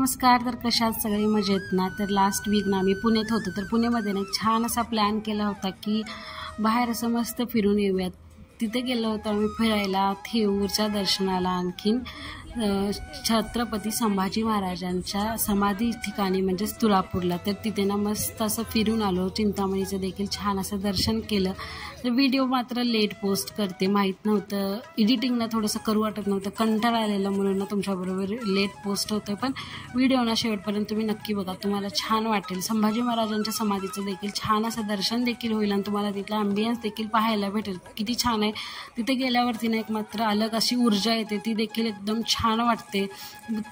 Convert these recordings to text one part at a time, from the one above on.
नमस्कार. तर कशात सगळे मजेत ना. तर लास्ट वीक ना आम्ही पुण्यात होतो. तर पुण्यामध्ये ना एक छान असा प्लॅन केला होता की बाहेर असं मस्त फिरून येऊयात. तिथे गेलो होतो आम्ही फिरायला, थेऊरच्या दर्शनाला, आणखीन छत्रपती संभाजी महाराजांच्या समाधी ठिकाणी म्हणजेच तुळापूरला. तर तिथे ना मस्त असं फिरून आलो. चिंतामणीचं देखील छान असं दर्शन केलं. तर व्हिडिओ मात्र लेट पोस्ट करते, माहीत नव्हतं, एडिटिंगला थोडंसं करू वाटत नव्हतं, कंटाळा आलेला म्हणून ना तुमच्याबरोबर लेट पोस्ट होतं. पण व्हिडिओ ना शेवटपर्यंत तुम्ही नक्की बघा, तुम्हाला छान वाटेल. संभाजी महाराजांच्या समाधीचं देखील छान असं दर्शन देखील होईल आणि तुम्हाला तिथला अँबियन्स देखील पाहायला भेटेल. किती छान आहे. तिथे गेल्यावरती ना एक मात्र अलग अशी ऊर्जा येते, ती देखील एकदम छान वाटते.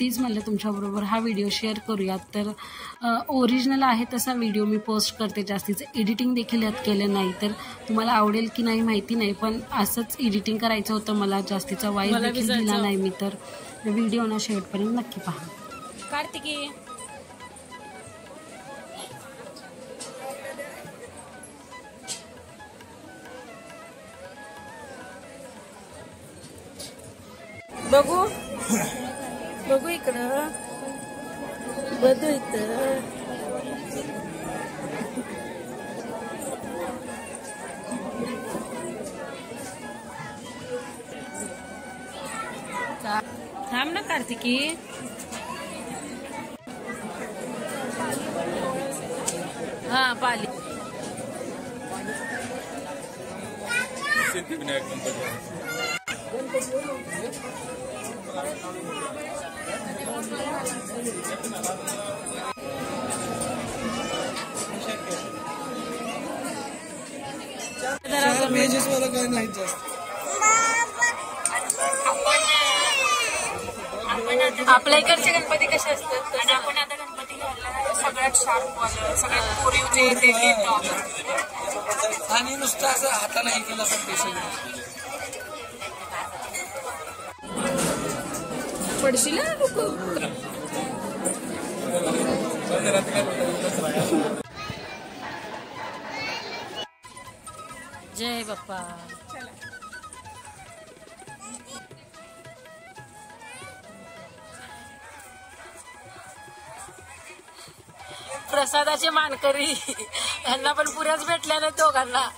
तीच म्हणलं तुमच्याबरोबर हा व्हिडिओ शेअर करूयात. तर ओरिजिनल आहे तसा व्हिडिओ मी पोस्ट करते, जास्तीचं एडिटिंग देखील यात केलं नाही. तर तुम्हाला आवडेल की नाही माहिती नाही, पण असंच एडिटिंग करायचं होतं मला, जास्तीचा वाईस देखील दिला नाही मी. तर व्हिडिओ ना शेवटपर्यंत नक्की पहा. कार्तिकी बघू बघू इकडं बघू इथं. थांब ना कार्तिकी. हा पाली आपल्या इकडचे गणपती कसे असतात आणि आपण आता गणपती घालला सगळ्यात शार्प वालं, सगळ्यात कोरीव जे ते घेतो आणि नुसतं असं हाताला हे केलं असं पेशल पडशील जय बाप्पा. प्रसादाचे मानकरी यांना पण पुऱ्याच भेटल्या ना दोघांना.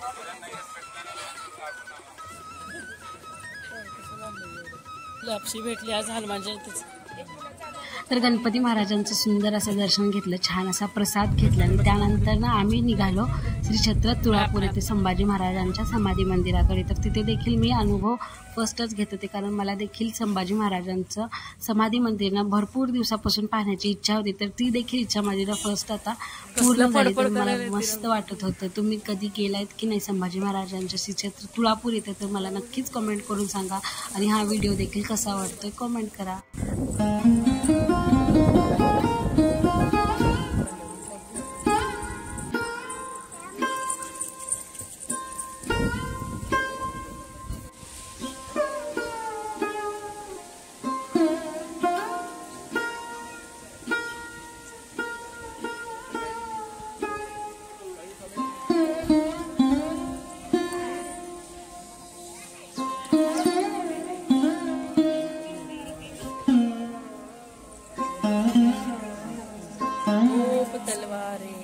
लापशी भेटली आज हनुमान जयंतीच. तर गणपती महाराजांचं सुंदर असं दर्शन घेतलं, छान असा प्रसाद घेतला आणि त्यानंतर ना आम्ही निघालो श्री क्षेत्र तुळापूर येथे संभाजी महाराजांच्या समाधी मंदिराकडे. तर तिथे देखील मी अनुभव फर्स्टच घेत होते, कारण मला देखील संभाजी महाराजांचं समाधी मंदिर ना भरपूर दिवसापासून पाहण्याची इच्छा होती. तर ती देखील इच्छा माझी ना फर्स्ट आता पूर्ण झाली. तर मला मस्त वाटत होतं. तुम्ही कधी गेलायत की नाही संभाजी महाराजांच्या श्री क्षेत्र तुळापूर येथे, तर मला नक्कीच कमेंट करून सांगा. आणि हा व्हिडिओ देखील कसा वाटतोय कमेंट करा. तलवारे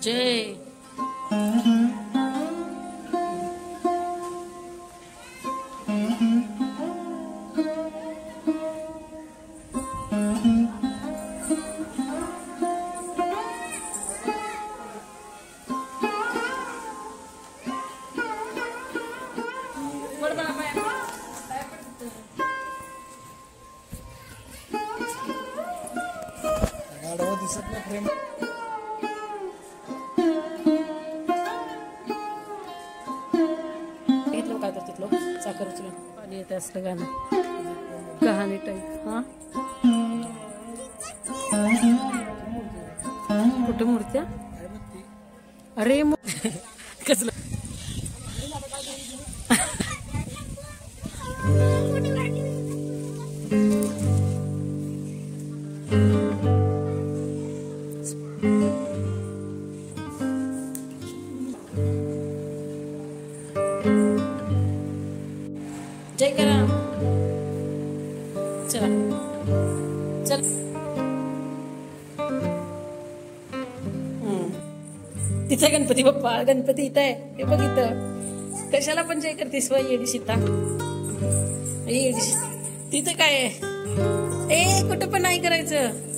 जय. गाडवा दिसत नाही प्रेम. घेतलं काय तर तिथलं साखर उचलून पाणी येते असलं गाणं कहाणी टाईप. हा कुठं मूर्त्या अरे कसलं जय करा. चला चल. तिथे गणपती बाप्पा, गणपती इथं आहे. हे बघ इथं. कशाला पण जय करतेस व येडी सीता. तिथं काय आहे? ए कुठं पण नाही करायचं.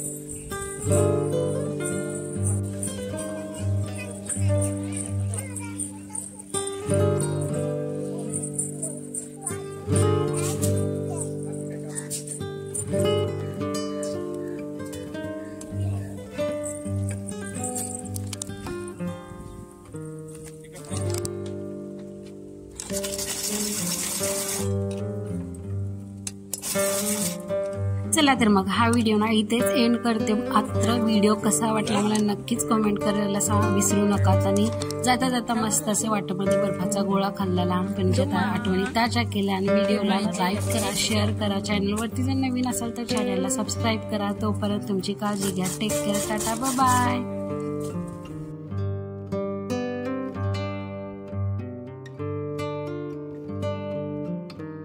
चला तर मग हा व्हिडिओ ना इथेच एंड करते. मात्र व्हिडिओ कसा वाटला मला नक्कीच कमेंट करायला विसरू नका. आणि जाता जाता मस्त असे वाटेमध्ये बर्फाचा गोळा खाल्ला, लहानपणीच्या त्या आठवणी ताज्या केल्या. आणि व्हिडिओला लाईक करा, शेअर करा. चॅनलवरती जर नवीन असाल तर चॅनलला सबस्क्राईब करा. तोपर्यंत तुमची काळजी घ्या. Take care. Ta-ta bye.